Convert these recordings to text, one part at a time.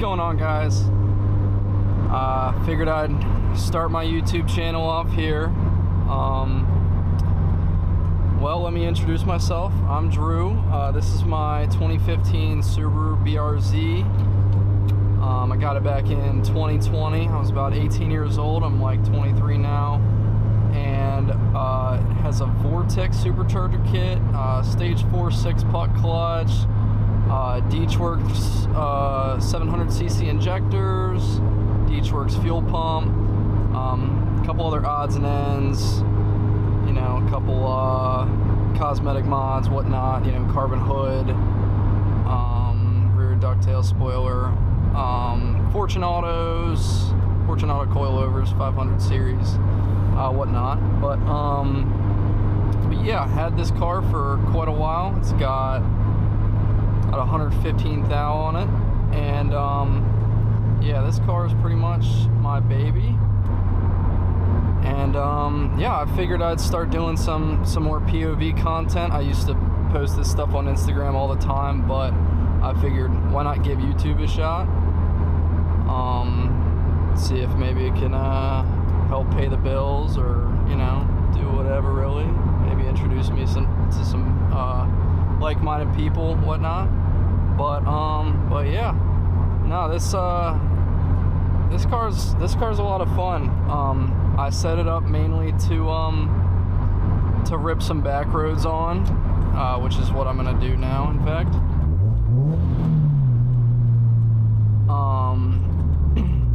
going on, guys? Figured I'd start my YouTube channel off here. Well, let me introduce myself. I'm Drew. This is my 2015 Subaru BRZ. I got it back in 2020. I was about 18 years old. I'm like 23 now. And it has a Vortex supercharger kit, stage 4 6-puck clutch, Deechworks 700cc injectors, Deechworks fuel pump, a couple other odds and ends, you know, a couple cosmetic mods, whatnot, you know, carbon hood, rear ducktail spoiler, Fortune Auto coilovers, 500 series, whatnot. But yeah, I had this car for quite a while. It's got about 115 thou on it, and yeah, this car is pretty much my baby. And yeah, I figured I'd start doing some more POV content. I used to post this stuff on Instagram all the time, but I figured why not give YouTube a shot, see if maybe it can help pay the bills, or, you know, do whatever, really. Maybe introduce me to some like-minded people, whatnot. But yeah, no, this car's a lot of fun. I set it up mainly to rip some back roads on, which is what I'm gonna do now, in fact.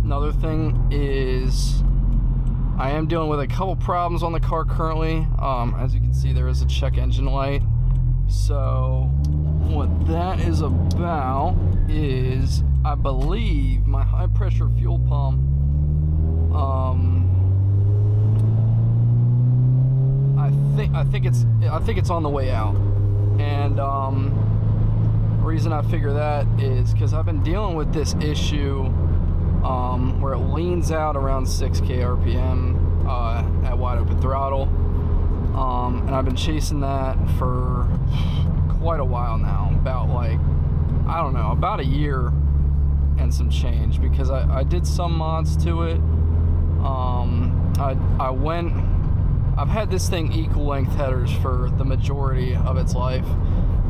Another thing is I am dealing with a couple problems on the car currently. As you can see, there is a check engine light. So what that is about is, I believe my high pressure fuel pump, I think it's on the way out. And the reason I figure that is because I've been dealing with this issue where it leans out around 6k RPM at wide open throttle, and I've been chasing that for quite a while now, about, like, I don't know, about a year and some change, because I did some mods to it. I've had this thing equal length headers for the majority of its life,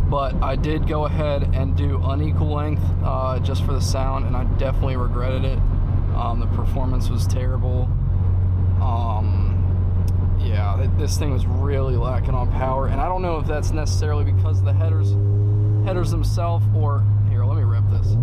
but I did go ahead and do unequal length just for the sound, and I definitely regretted it. The performance was terrible. Yeah, this thing was really lacking on power, and I don't know if that's necessarily because of the headers themselves, or here, let me rip this.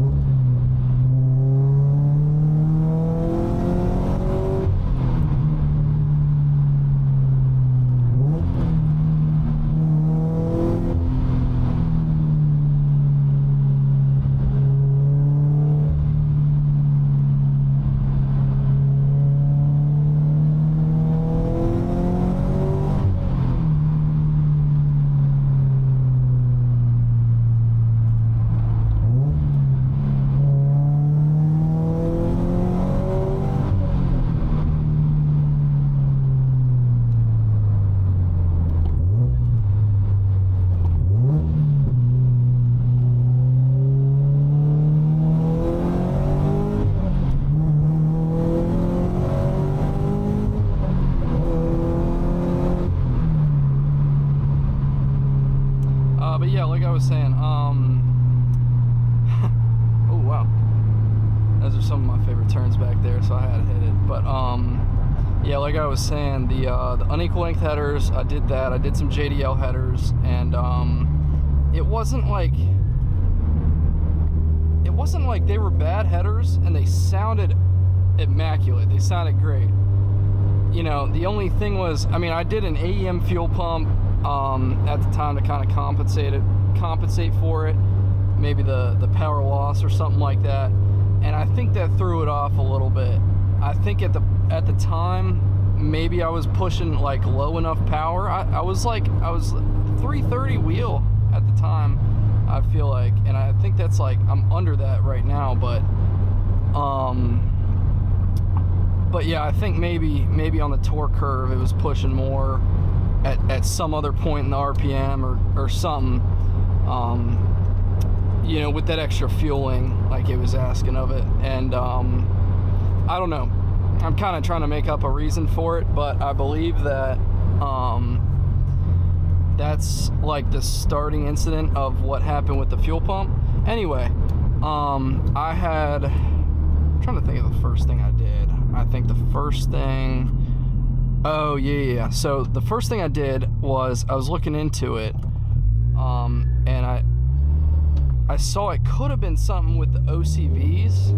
But yeah, like I was saying, oh wow, those are some of my favorite turns back there, so I had to hit it. But yeah, like I was saying, the unequal length headers, I did that. I did some JDL headers, and it wasn't like they were bad headers, and they sounded immaculate. They sounded great. You know, the only thing was, I mean, I did an AEM fuel pump at the time to kind of compensate for it, maybe the power loss or something like that, and I think that threw it off a little bit. I think at the time, maybe I was pushing like low enough power. I was 330 wheel at the time, I feel like, and I think that's like, I'm under that right now, but yeah, I think maybe on the torque curve it was pushing more at some other point in the RPM or something. you know, with that extra fueling, like it was asking of it. And I don't know. I'm kind of trying to make up a reason for it, but I believe that that's like the starting incident of what happened with the fuel pump. Anyway, I'm trying to think of the first thing I did. I think the first thing, so the first thing I did was I was looking into it, and I saw it could have been something with the OCVs,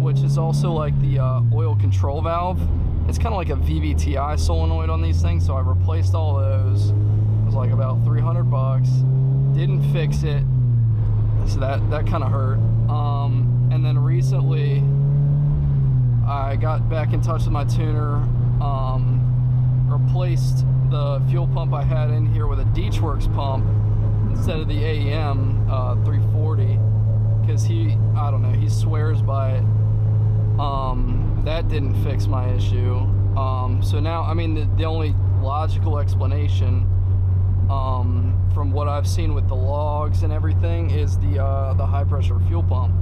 which is also like the oil control valve. It's kind of like a VVTi solenoid on these things, so I replaced all those. It was like about $300. Didn't fix it, so that kind of hurt. And then recently, I got back in touch with my tuner, replaced the fuel pump I had in here with a Deechworks pump instead of the AEM 340, because he swears by it. That didn't fix my issue. So now, I mean, the only logical explanation, from what I've seen with the logs and everything, is the high pressure fuel pump.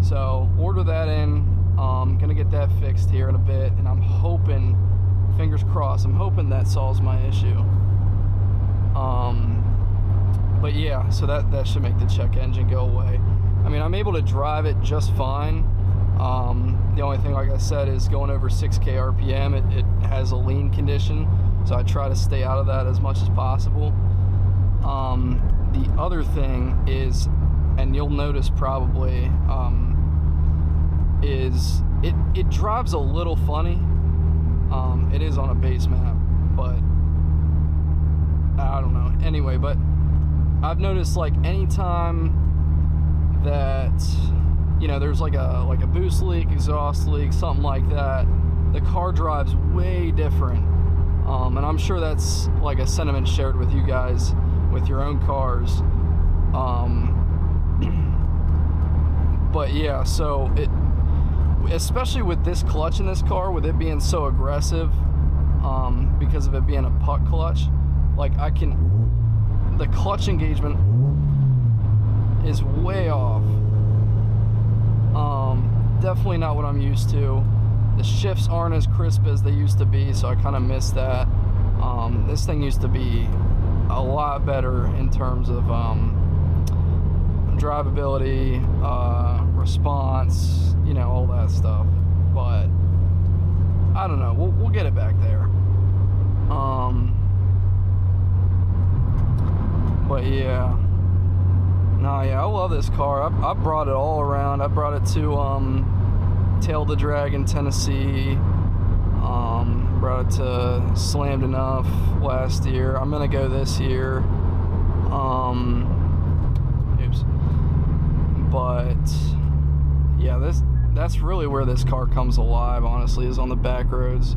So order that in. Gonna get that fixed here in a bit, and I'm hoping, fingers crossed, I'm hoping that solves my issue. But yeah, so that should make the check engine go away. I mean, I'm able to drive it just fine. The only thing, like I said, is going over 6K RPM. It has a lean condition, so I try to stay out of that as much as possible. The other thing is, and you'll notice probably, is it drives a little funny. It is on a base map, but I don't know. Anyway, but I've noticed, like, anytime that, you know, there's like a boost leak, exhaust leak, something like that, the car drives way different. And I'm sure that's like a sentiment shared with you guys with your own cars. But yeah, so especially with this clutch in this car, with it being so aggressive, because of it being a puck clutch, like the clutch engagement is way off. Definitely not what I'm used to. The shifts aren't as crisp as they used to be, so I kind of miss that. This thing used to be a lot better in terms of drivability, response, you know, all that stuff. But I don't know. We'll get it back there. But yeah. No, yeah, I love this car. I brought it all around. I brought it to Tail the Dragon, Tennessee. Brought it to Slammed Enough last year. I'm gonna go this year. But yeah, that's really where this car comes alive, honestly, is on the back roads.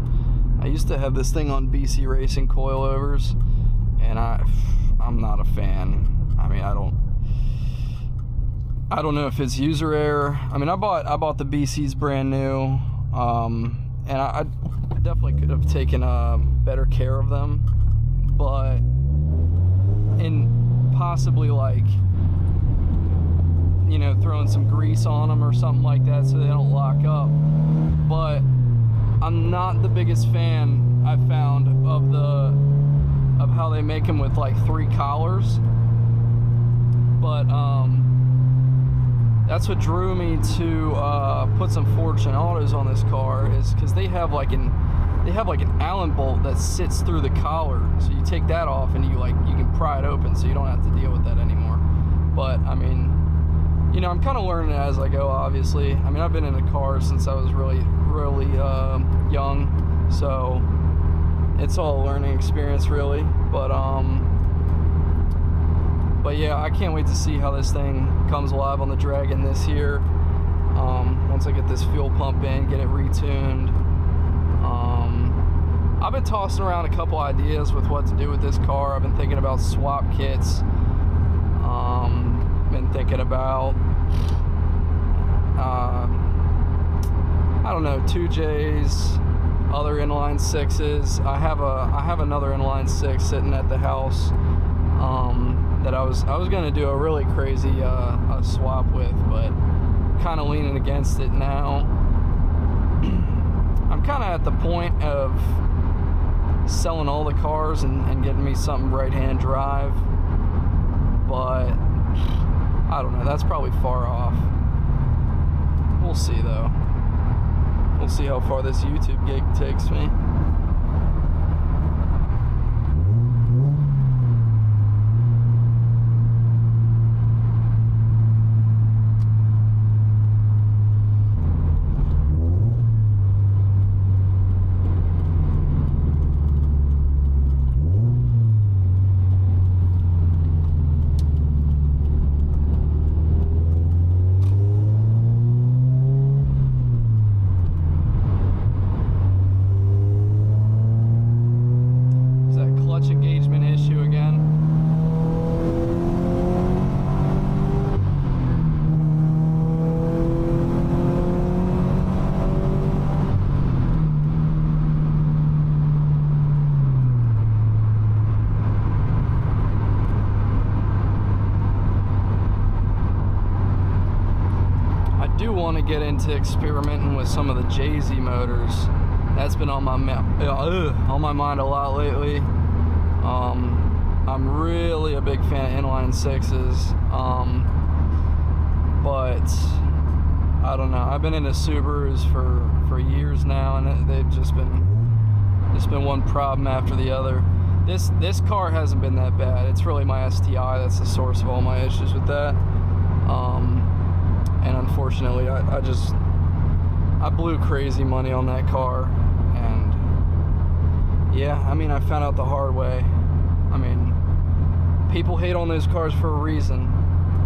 I used to have this thing on BC Racing coilovers, and I'm not a fan. I mean, I don't know if it's user error. I mean, I bought the BC's brand new, and I definitely could have taken better care of them, but in possibly, like, you know, throwing some grease on them or something like that so they don't lock up. But I'm not the biggest fan, I found, of how they make them with like 3 collars. But that's what drew me to put some Fortune Autos on this car, is because they have like an Allen bolt that sits through the collar, so you take that off and you can pry it open, so you don't have to deal with that anymore. But I mean, you know, I'm kind of learning as I go, obviously. I mean, I've been in a car since I was really young, so it's all a learning experience, really. But yeah, I can't wait to see how this thing comes alive on the Dragon this year. Once I get this fuel pump in, get it retuned. I've been tossing around a couple ideas with what to do with this car. I've been thinking about swap kits. Been thinking about, I don't know, 2Js, other inline 6s. I have another inline 6 sitting at the house. that I was gonna do a really crazy swap with, but kind of leaning against it now. I'm kind of at the point of selling all the cars and getting me something right-hand drive, but I don't know, that's probably far off. We'll see though. We'll see how far this YouTube gig takes me. Want to get into experimenting with some of the Jay-Z motors. That's been on my mind a lot lately. I'm really a big fan of inline sixes, but I don't know. I've been into Subarus for years now, and they've just been one problem after the other. This car hasn't been that bad. It's really my STI that's the source of all my issues with that. And unfortunately, I blew crazy money on that car, and yeah, I mean, I found out the hard way. I mean, people hate on those cars for a reason.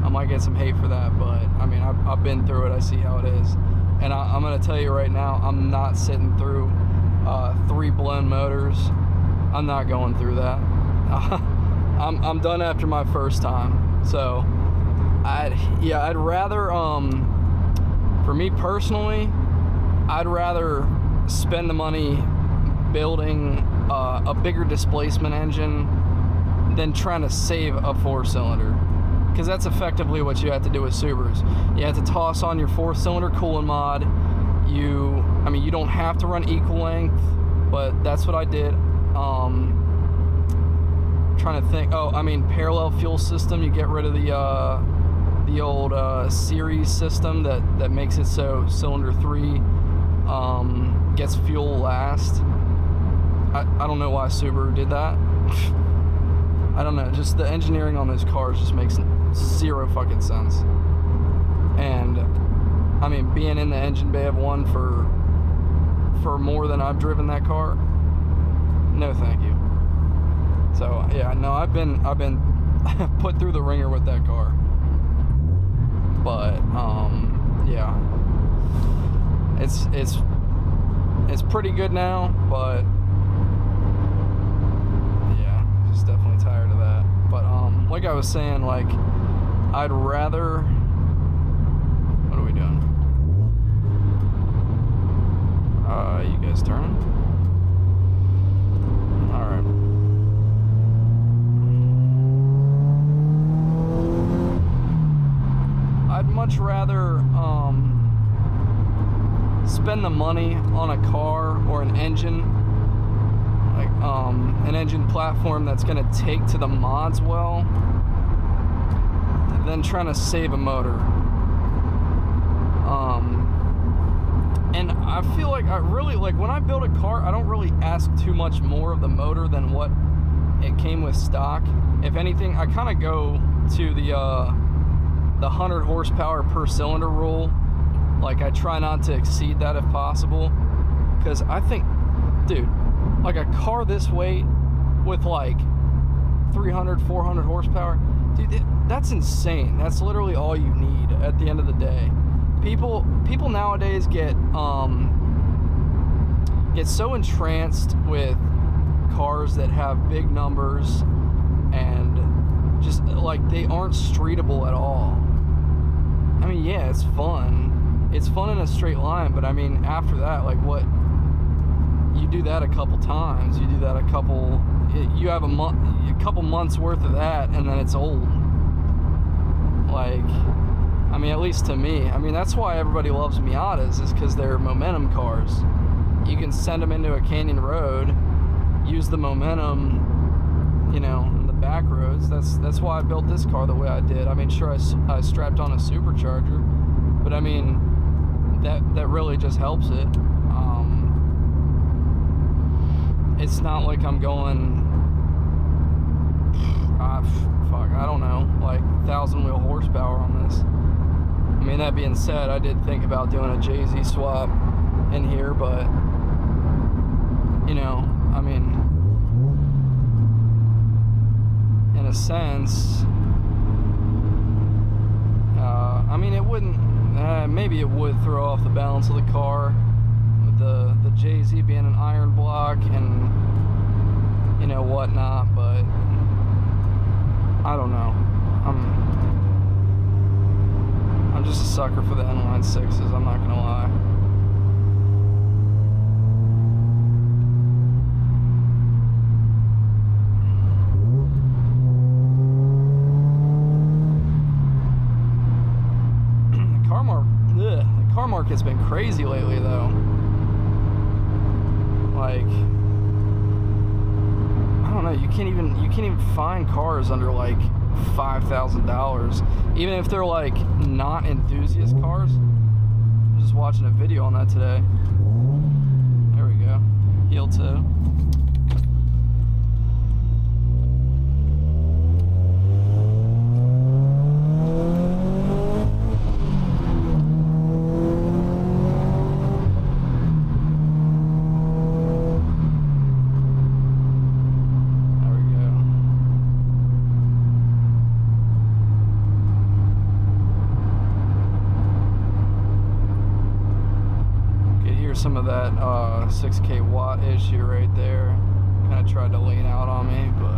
I might get some hate for that, but I mean, I've been through it. I see how it is, and I'm gonna tell you right now, I'm not sitting through 3 blown motors. I'm not going through that. I'm done after my first time, so. I'd rather, for me personally, I'd rather spend the money building a bigger displacement engine than trying to save a 4-cylinder. Because that's effectively what you have to do with Subarus. You have to toss on your 4-cylinder coolant mod. I mean, you don't have to run equal length, but that's what I did. Trying to think. Oh, I mean, parallel fuel system. You get rid of the old series system that makes it so cylinder 3 gets fuel last. I don't know why Subaru did that. I don't know, just the engineering on those cars just makes zero fucking sense. And I mean, being in the engine bay of one for more than I've driven that car, no thank you. So yeah, no, I've been put through the ringer with that car. But yeah, it's pretty good now, but yeah, just definitely tired of that. But like I was saying, like, I'd rather. What are we doing? You guys turning? All right. I'd much rather spend the money on a car or an engine, like an engine platform that's going to take to the mods well, than trying to save a motor. And I feel like I really, like, when I build a car, I don't really ask too much more of the motor than what it came with stock. If anything, I kind of go to the 100 horsepower per cylinder rule. Like, I try not to exceed that if possible, because I think, dude, like a car this weight with like 300, 400 horsepower, dude, that's insane. That's literally all you need at the end of the day. People nowadays get so entranced with cars that have big numbers and just like they aren't streetable at all. I mean, yeah, it's fun. It's fun in a straight line, but I mean, after that, like, what? You do that a couple times, you do that a couple you have a couple months worth of that, and then it's old. Like, I mean, at least to me. I mean, that's why everybody loves Miatas, is because they're momentum cars. You can send them into a canyon road, use the momentum, you know, in the back roads. That's why I built this car the way I did. I mean, sure, I strapped on a supercharger, but I mean, that really just helps it. It's not like I'm going, I don't know, like 1,000 wheel horsepower on this. I mean, that being said, I did think about doing a JZ swap in here, but, you know, I mean, in a sense, I mean, it wouldn't, maybe it would throw off the balance of the car, with the JZ being an iron block and, you know, whatnot, but I don't know. I'm just a sucker for the inline sixes, I'm not gonna lie. The car market's been crazy lately, though. Like, I don't know, you can't even find cars under like $5,000, even if they're like not enthusiast cars. I was just watching a video on that today. There we go, heel toe. Some of that 6K watt issue right there. Kind of tried to lean out on me, but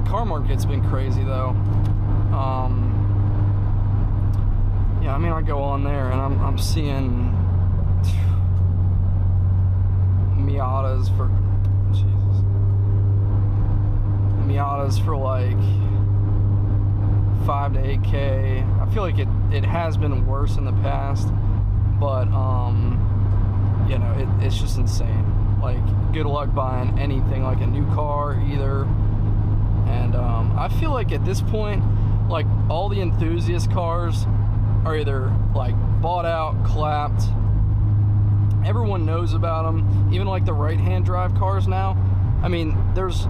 car market's been crazy though. Yeah, I mean, I go on there and I'm seeing Miatas for Miatas for like 5 to 8K. I feel like it has been worse in the past, but you know, it's just insane. Like, good luck buying anything like a new car either. And I feel like at this point, like, all the enthusiast cars are either like bought out, clapped. Everyone knows about them. Even like the right-hand drive cars now. I mean, there's,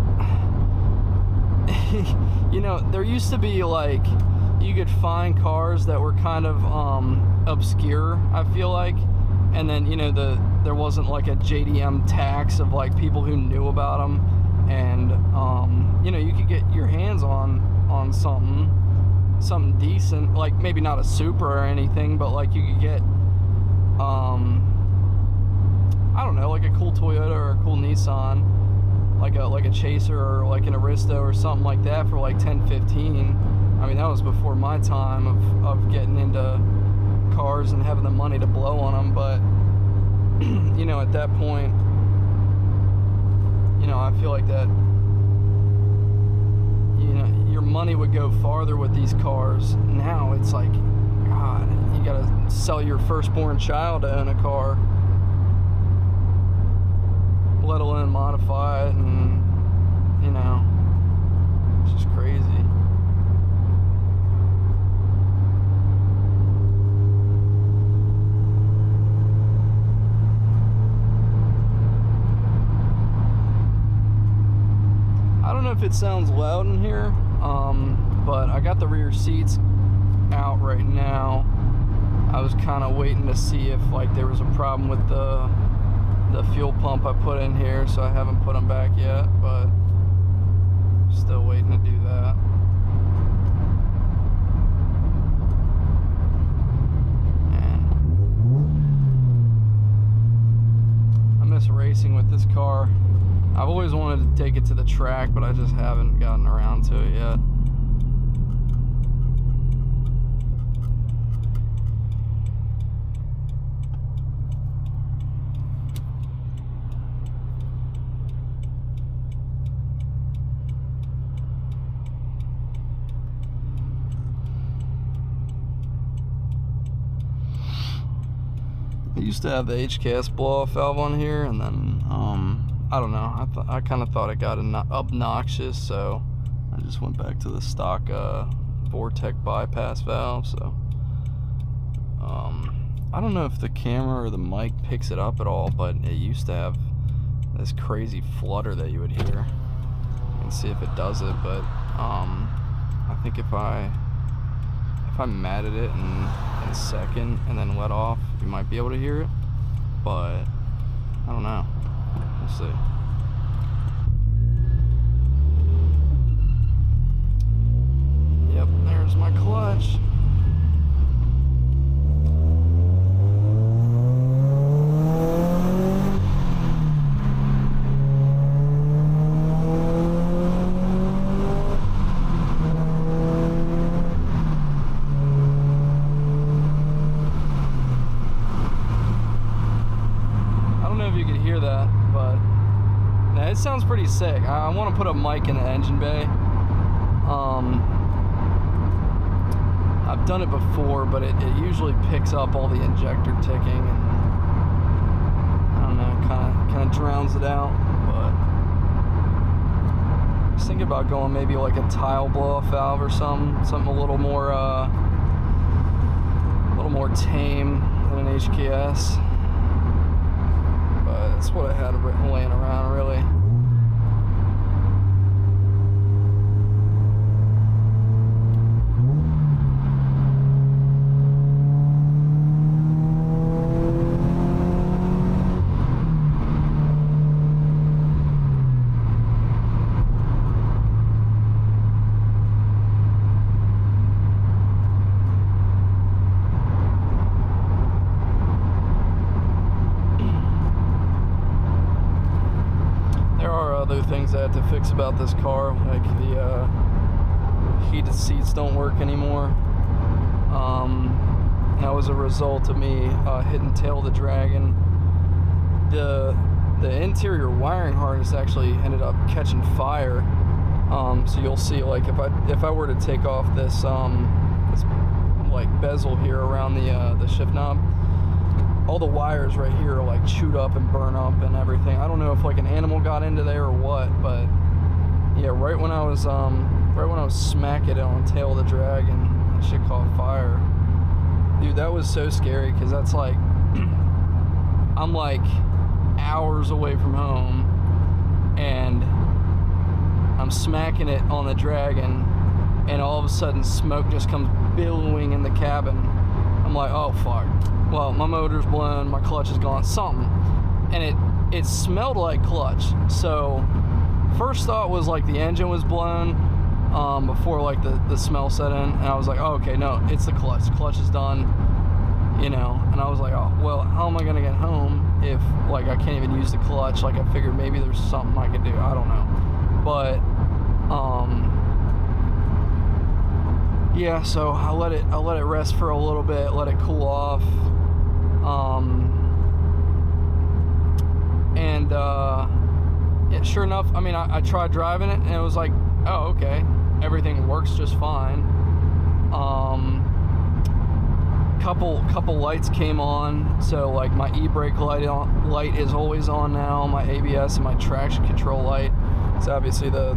you know, there used to be like, you could find cars that were kind of obscure, I feel like. And then, you know, there wasn't like a JDM tax of like people who knew about them. And you know, you could get your hands on something decent, like maybe not a Supra or anything, but like you could get I don't know, like a cool Toyota or a cool Nissan, like a Chaser or like an Aristo or something like that for like 10, 15. I mean, that was before my time of getting into cars and having the money to blow on them. But you know, at that point, you know, I feel like that, you know, your money would go farther with these cars. Now it's like, God, you gotta sell your firstborn child to own a car, let alone modify it, and you know, it's just crazy. I don't know if it sounds loud in here, but I got the rear seats out right now. I was kind of waiting to see if like there was a problem with the fuel pump I put in here, so I haven't put them back yet, but still waiting to do that. Man, I miss racing with this car. I've always wanted to take it to the track, but I just haven't gotten around to it yet. I used to have the HKS blow-off valve on here, and then I don't know, I kind of thought it got obnoxious, so I just went back to the stock Vortec bypass valve. So I don't know if the camera or the mic picks it up at all, but it used to have this crazy flutter that you would hear. You can see if it does it, but I think if I matted it in second and then let off, you might be able to hear it, but I don't know. We'll see. Yep, there's my clutch. It sounds pretty sick. I want to put a mic in the engine bay. I've done it before, but it usually picks up all the injector ticking, and I don't know, kind of drowns it out. But I was thinking about going maybe like a tile blow-off valve or something a little more tame than an HKS. But that's what I had laying around, really. Things I had to fix about this car, like the heated seats don't work anymore. That was a result of me hitting tail the Dragon. The interior wiring harness actually ended up catching fire. So you'll see, like if I were to take off this like bezel here around the shift knob, all the wires right here are like chewed up and burn up and everything. I don't know if like an animal got into there or what, but yeah, right when I was smacking it on the tail of the Dragon, that shit caught fire. Dude, that was so scary, because that's like I'm like hours away from home, and I'm smacking it on the Dragon, and all of a sudden smoke just comes billowing in the cabin. I'm like, oh fuck. Well, my motor's blown, my clutch is gone, something. And it smelled like clutch. So first thought was like the engine was blown before like the smell set in. And I was like, oh, okay, no, it's the clutch. The clutch is done, you know. And I was like, oh, well, how am I going to get home if like I can't even use the clutch? Like I figured maybe there's something I could do. I don't know. But yeah, so I let it rest for a little bit, let it cool off. Yeah, sure enough, I mean, I tried driving it, and it was like, oh, okay, everything works just fine. couple lights came on, so like my e-brake light is always on now, my ABS and my traction control light. It's obviously the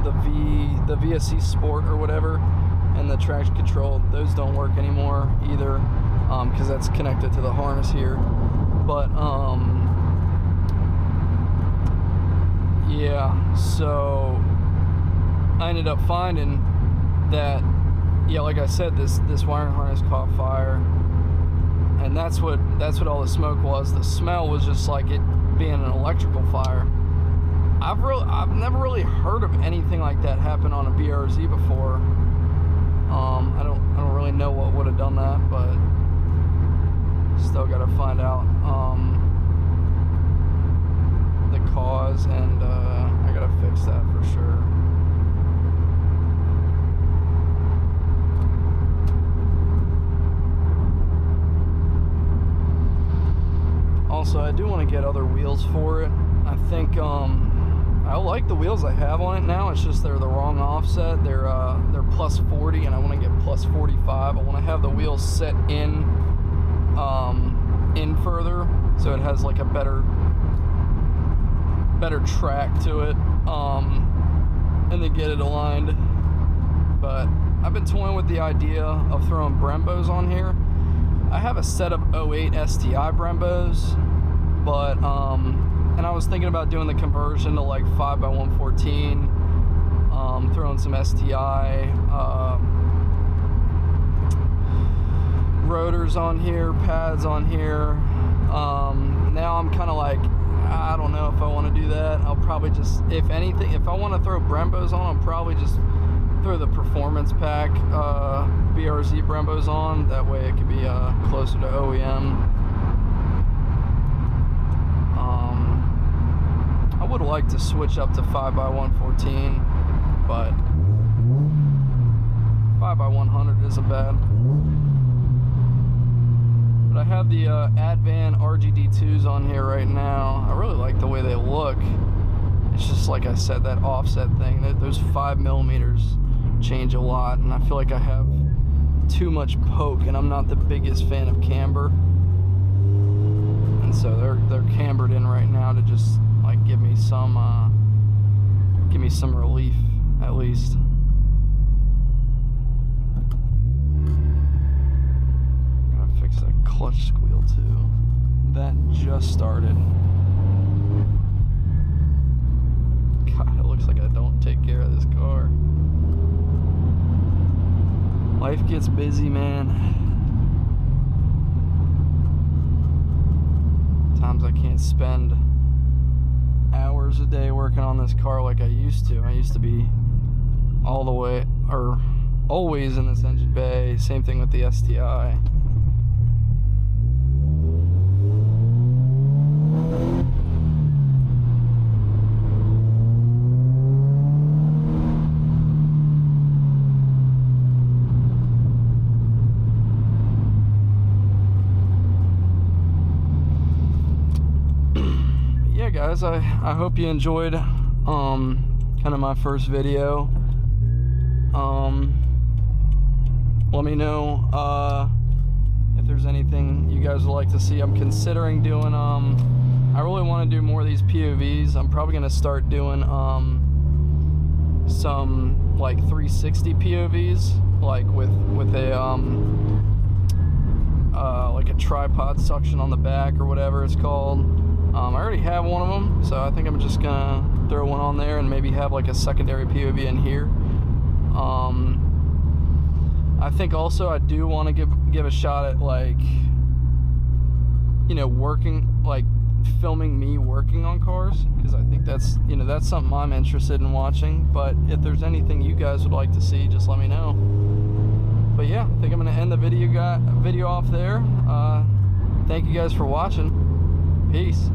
VSC Sport or whatever, and the traction control, those don't work anymore either, because that's connected to the harness here. But yeah, so I ended up finding that, yeah, like I said, this wiring harness caught fire, and that's what all the smoke was. The smell was just like it being an electrical fire. I've never really heard of anything like that happen on a BRZ before. I don't really know what would have done that, but still got to find out the cause, and I got to fix that for sure. Also, I do want to get other wheels for it. I think I like the wheels I have on it now. It's just they're the wrong offset. They're plus 40, and I want to get plus 45. I want to have the wheels set in further, so it has like a better track to it, and then get it aligned. But I've been toying with the idea of throwing Brembos on here. I have a set of 08 STI Brembos, but and I was thinking about doing the conversion to like 5x114, throwing some STI rotors on here, pads on here. Now I'm kind of like, I don't know if I want to do that. I'll probably just, if anything, if I want to throw Brembos on, I'll probably just throw the Performance Pack BRZ Brembos on. That way it could be closer to OEM. I would like to switch up to 5x114, but 5x100 isn't bad. But I have the Advan RGD2s on here right now. I really like the way they look. It's just like I said, that offset thing, those 5mm change a lot, and I feel like I have too much poke, and I'm not the biggest fan of camber. And so they're cambered in right now to just like give me some relief at least. Gotta fix that clutch squeal too. That just started. God, it looks like I don't take care of this car. Life gets busy, man. Times I can't spend hours a day working on this car like I used to. I used to be all the way, or always in this engine bay. Same thing with the STI. Guys, I hope you enjoyed kind of my first video. Let me know if there's anything you guys would like to see. I'm considering doing I really want to do more of these POVs. I'm probably going to start doing some like 360 POVs, like with a like a tripod suction on the back or whatever it's called. I already have one of them, so I think I'm just gonna throw one on there and maybe have like a secondary POV in here. I think also I do want to give a shot at, like, you know, filming me working on cars, because I think that's, you know, that's something I'm interested in watching. But if there's anything you guys would like to see, just let me know. But yeah, I think I'm gonna end the video off there. Thank you guys for watching. Peace.